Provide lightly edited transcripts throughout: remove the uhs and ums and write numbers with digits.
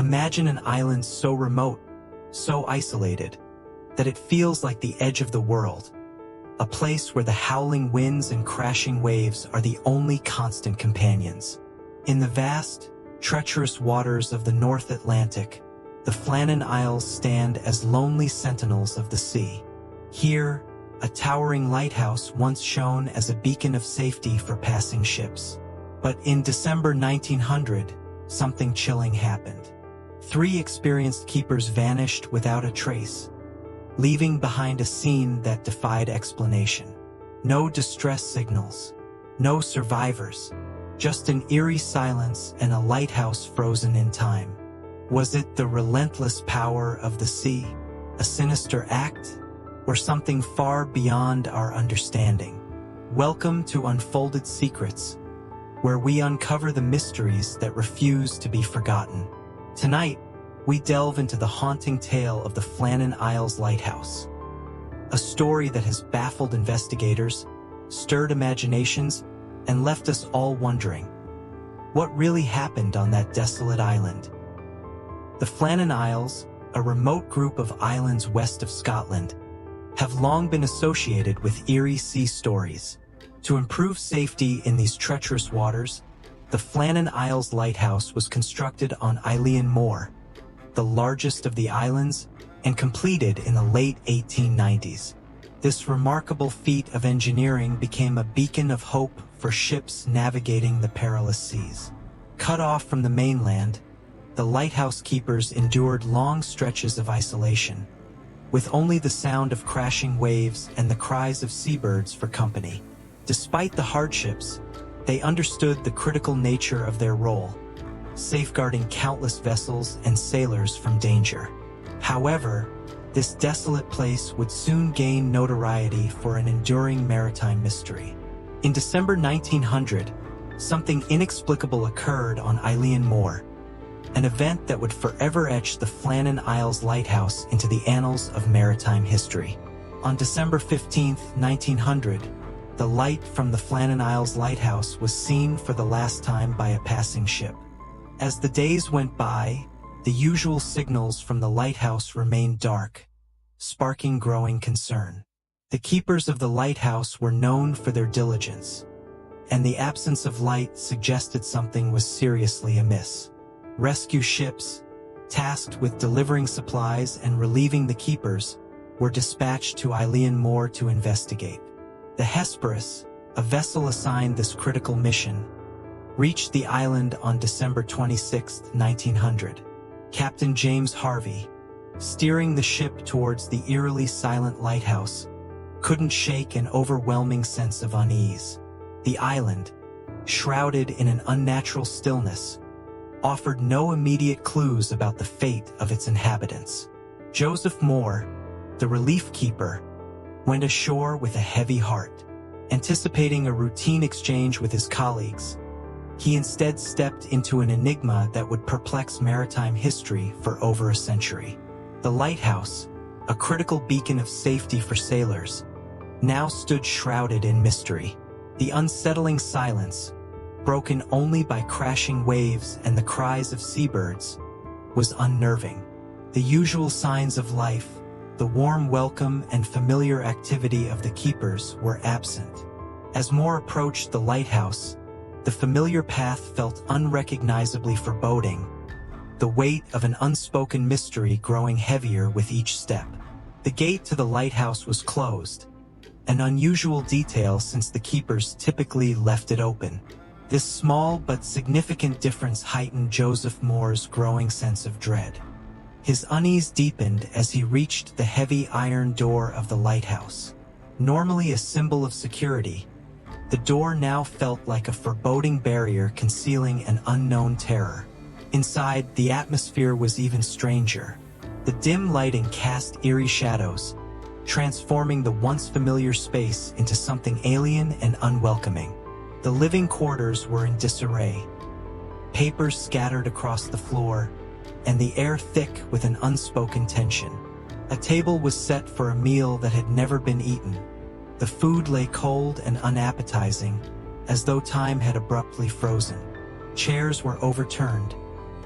Imagine an island so remote, so isolated, that it feels like the edge of the world, a place where the howling winds and crashing waves are the only constant companions. In the vast, treacherous waters of the North Atlantic, the Flannan Isles stand as lonely sentinels of the sea. Here, a towering lighthouse once shone as a beacon of safety for passing ships. But in December 1900, something chilling happened. 3 experienced keepers vanished without a trace, leaving behind a scene that defied explanation. No distress signals, no survivors, just an eerie silence and a lighthouse frozen in time. Was it the relentless power of the sea, a sinister act, or something far beyond our understanding? Welcome to Unfolded Secrets, where we uncover the mysteries that refuse to be forgotten. Tonight, we delve into the haunting tale of the Flannan Isles Lighthouse, a story that has baffled investigators, stirred imaginations, and left us all wondering, what really happened on that desolate island? The Flannan Isles, a remote group of islands west of Scotland, have long been associated with eerie sea stories. To improve safety in these treacherous waters, the Flannan Isles Lighthouse was constructed on Eilean Moor, the largest of the islands, and completed in the late 1890s. This remarkable feat of engineering became a beacon of hope for ships navigating the perilous seas. Cut off from the mainland, the lighthouse keepers endured long stretches of isolation, with only the sound of crashing waves and the cries of seabirds for company. Despite the hardships, they understood the critical nature of their role, safeguarding countless vessels and sailors from danger. However, this desolate place would soon gain notoriety for an enduring maritime mystery. In December 1900, something inexplicable occurred on Eilean Moor, an event that would forever etch the Flannan Isles Lighthouse into the annals of maritime history. On December 15, 1900, the light from the Flannan Isles Lighthouse was seen for the last time by a passing ship. As the days went by, the usual signals from the lighthouse remained dark, sparking growing concern. The keepers of the lighthouse were known for their diligence, and the absence of light suggested something was seriously amiss. Rescue ships, tasked with delivering supplies and relieving the keepers, were dispatched to Eilean Moor to investigate. The Hesperus, a vessel assigned this critical mission, reached the island on December 26, 1900. Captain James Harvey, steering the ship towards the eerily silent lighthouse, couldn't shake an overwhelming sense of unease. The island, shrouded in an unnatural stillness, offered no immediate clues about the fate of its inhabitants. Joseph Moore, the relief keeper, went ashore with a heavy heart. Anticipating a routine exchange with his colleagues, he instead stepped into an enigma that would perplex maritime history for over a century. The lighthouse, a critical beacon of safety for sailors, now stood shrouded in mystery. The unsettling silence, broken only by crashing waves and the cries of seabirds, was unnerving. The usual signs of life, the warm welcome and familiar activity of the keepers, were absent. As Moore approached the lighthouse, the familiar path felt unrecognizably foreboding, the weight of an unspoken mystery growing heavier with each step. The gate to the lighthouse was closed, an unusual detail since the keepers typically left it open. This small but significant difference heightened Joseph Moore's growing sense of dread. His unease deepened as he reached the heavy iron door of the lighthouse. Normally a symbol of security, the door now felt like a foreboding barrier concealing an unknown terror. Inside, the atmosphere was even stranger. The dim lighting cast eerie shadows, transforming the once familiar space into something alien and unwelcoming. The living quarters were in disarray, papers scattered across the floor, and the air thick with an unspoken tension. A table was set for a meal that had never been eaten. The food lay cold and unappetizing, as though time had abruptly frozen. Chairs were overturned,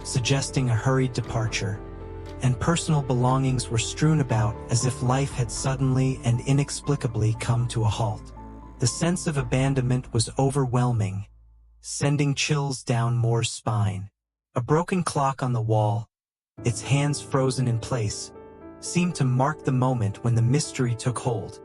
suggesting a hurried departure, and personal belongings were strewn about as if life had suddenly and inexplicably come to a halt. The sense of abandonment was overwhelming, sending chills down Moore's spine. A broken clock on the wall, its hands frozen in place, seemed to mark the moment when the mystery took hold,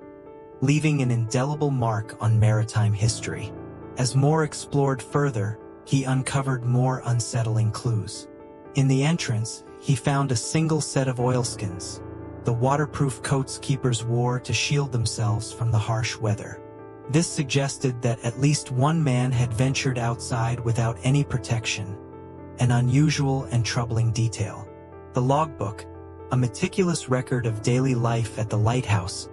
leaving an indelible mark on maritime history. As Moore explored further, he uncovered more unsettling clues. In the entrance, he found a single set of oilskins, the waterproof coats keepers wore to shield themselves from the harsh weather. This suggested that at least one man had ventured outside without any protection, an unusual and troubling detail. The logbook, a meticulous record of daily life at the lighthouse,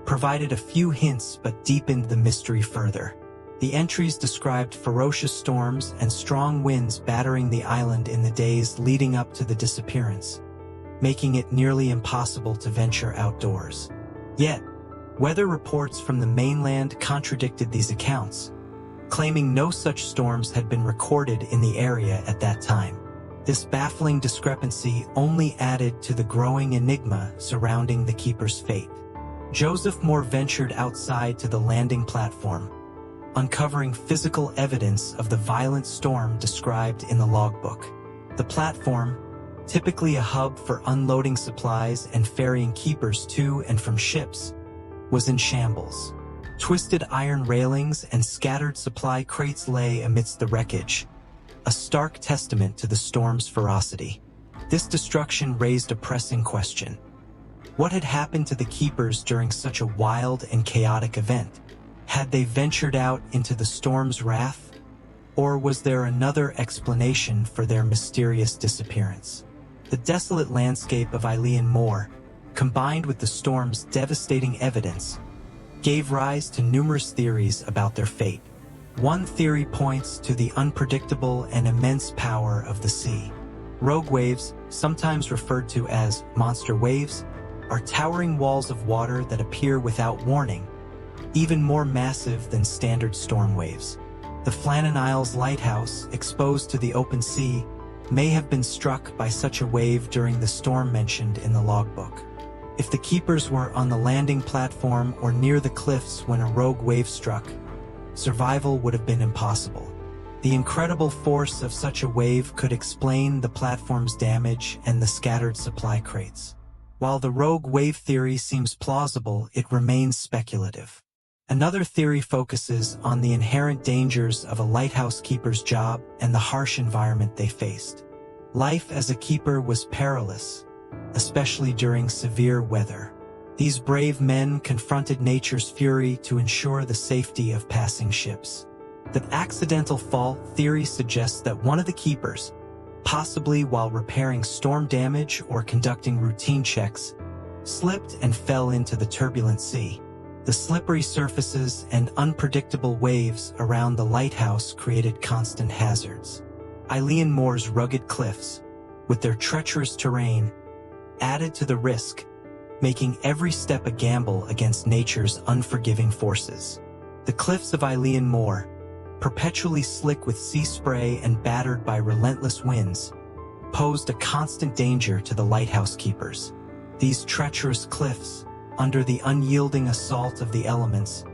provided a few hints but deepened the mystery further. The entries described ferocious storms and strong winds battering the island in the days leading up to the disappearance, making it nearly impossible to venture outdoors. Yet, weather reports from the mainland contradicted these accounts, claiming no such storms had been recorded in the area at that time. This baffling discrepancy only added to the growing enigma surrounding the keeper's fate. Joseph Moore ventured outside to the landing platform, uncovering physical evidence of the violent storm described in the logbook. The platform, typically a hub for unloading supplies and ferrying keepers to and from ships, was in shambles. Twisted iron railings and scattered supply crates lay amidst the wreckage, a stark testament to the storm's ferocity. This destruction raised a pressing question. What had happened to the keepers during such a wild and chaotic event? Had they ventured out into the storm's wrath? Or was there another explanation for their mysterious disappearance? The desolate landscape of Eilean Moor, combined with the storm's devastating evidence, gave rise to numerous theories about their fate. One theory points to the unpredictable and immense power of the sea. Rogue waves, sometimes referred to as monster waves, are towering walls of water that appear without warning, even more massive than standard storm waves. The Flannan Isles Lighthouse, exposed to the open sea, may have been struck by such a wave during the storm mentioned in the logbook. If the keepers were on the landing platform or near the cliffs when a rogue wave struck, survival would have been impossible. The incredible force of such a wave could explain the platform's damage and the scattered supply crates. While the rogue wave theory seems plausible, it remains speculative. Another theory focuses on the inherent dangers of a lighthouse keeper's job and the harsh environment they faced. Life as a keeper was perilous, especially during severe weather. These brave men confronted nature's fury to ensure the safety of passing ships. The accidental fall theory suggests that one of the keepers, possibly while repairing storm damage or conducting routine checks, slipped and fell into the turbulent sea. The slippery surfaces and unpredictable waves around the lighthouse created constant hazards. Eilean Moor's rugged cliffs, with their treacherous terrain, added to the risk, making every step a gamble against nature's unforgiving forces. The cliffs of Eilean Moor, perpetually slick with sea spray and battered by relentless winds, posed a constant danger to the lighthouse keepers. These treacherous cliffs, under the unyielding assault of the elements,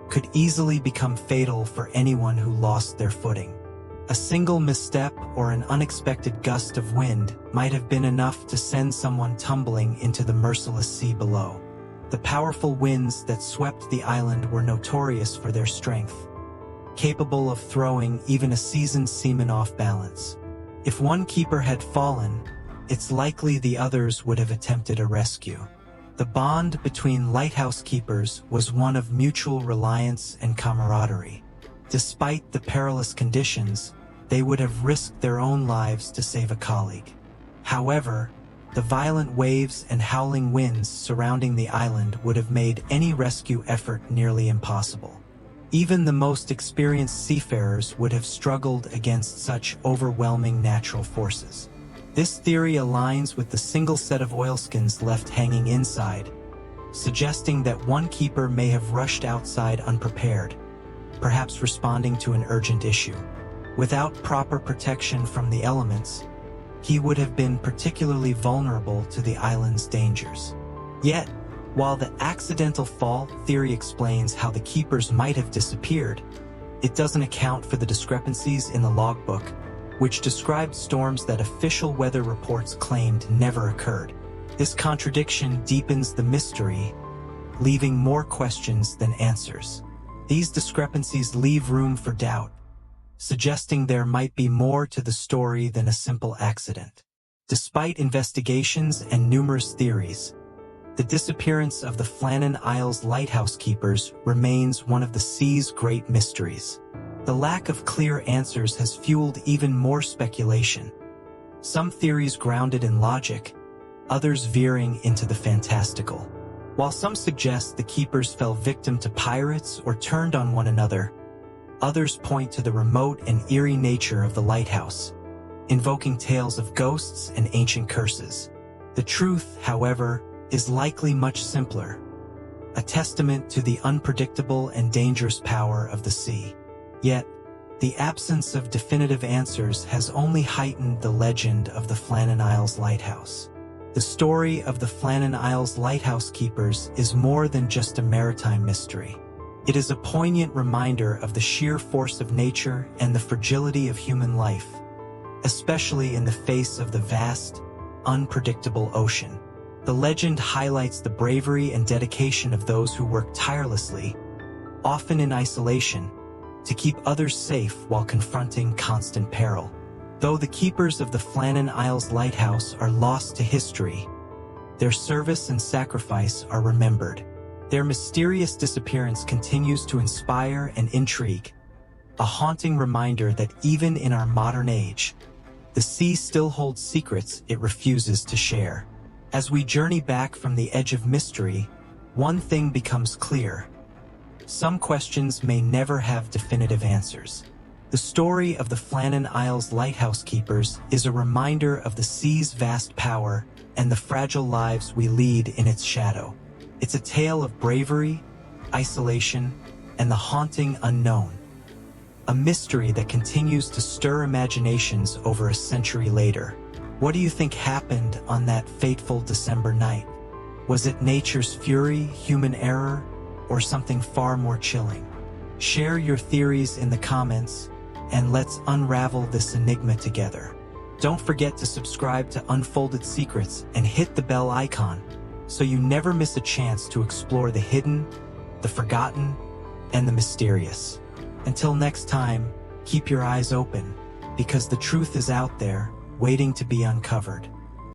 could easily become fatal for anyone who lost their footing. A single misstep or an unexpected gust of wind might have been enough to send someone tumbling into the merciless sea below. The powerful winds that swept the island were notorious for their strength, capable of throwing even a seasoned seaman off balance. If one keeper had fallen, it's likely the others would have attempted a rescue. The bond between lighthouse keepers was one of mutual reliance and camaraderie. Despite the perilous conditions, they would have risked their own lives to save a colleague. However, the violent waves and howling winds surrounding the island would have made any rescue effort nearly impossible. Even the most experienced seafarers would have struggled against such overwhelming natural forces. This theory aligns with the single set of oilskins left hanging inside, suggesting that one keeper may have rushed outside unprepared, perhaps responding to an urgent issue. Without proper protection from the elements, he would have been particularly vulnerable to the island's dangers. Yet, while the accidental fall theory explains how the keepers might have disappeared, it doesn't account for the discrepancies in the logbook, which described storms that official weather reports claimed never occurred. This contradiction deepens the mystery, leaving more questions than answers. These discrepancies leave room for doubt, suggesting there might be more to the story than a simple accident. Despite investigations and numerous theories, the disappearance of the Flannan Isles Lighthouse Keepers remains one of the sea's great mysteries. The lack of clear answers has fueled even more speculation, some theories grounded in logic, others veering into the fantastical. While some suggest the keepers fell victim to pirates or turned on one another, others point to the remote and eerie nature of the lighthouse, invoking tales of ghosts and ancient curses. The truth, however, is likely much simpler, a testament to the unpredictable and dangerous power of the sea. Yet, the absence of definitive answers has only heightened the legend of the Flannan Isles Lighthouse. The story of the Flannan Isles Lighthouse Keepers is more than just a maritime mystery. It is a poignant reminder of the sheer force of nature and the fragility of human life, especially in the face of the vast, unpredictable ocean. The legend highlights the bravery and dedication of those who work tirelessly, often in isolation, to keep others safe while confronting constant peril. Though the keepers of the Flannan Isles Lighthouse are lost to history, their service and sacrifice are remembered. Their mysterious disappearance continues to inspire and intrigue, a haunting reminder that even in our modern age, the sea still holds secrets it refuses to share. As we journey back from the edge of mystery, one thing becomes clear. Some questions may never have definitive answers. The story of the Flannan Isles Lighthouse Keepers is a reminder of the sea's vast power and the fragile lives we lead in its shadow. It's a tale of bravery, isolation, and the haunting unknown. A mystery that continues to stir imaginations over a century later. What do you think happened on that fateful December night? Was it nature's fury, human error, or something far more chilling? Share your theories in the comments, and let's unravel this enigma together. Don't forget to subscribe to Unfolded Secrets and hit the bell icon so you never miss a chance to explore the hidden, the forgotten, and the mysterious. Until next time, keep your eyes open, because the truth is out there, waiting to be uncovered.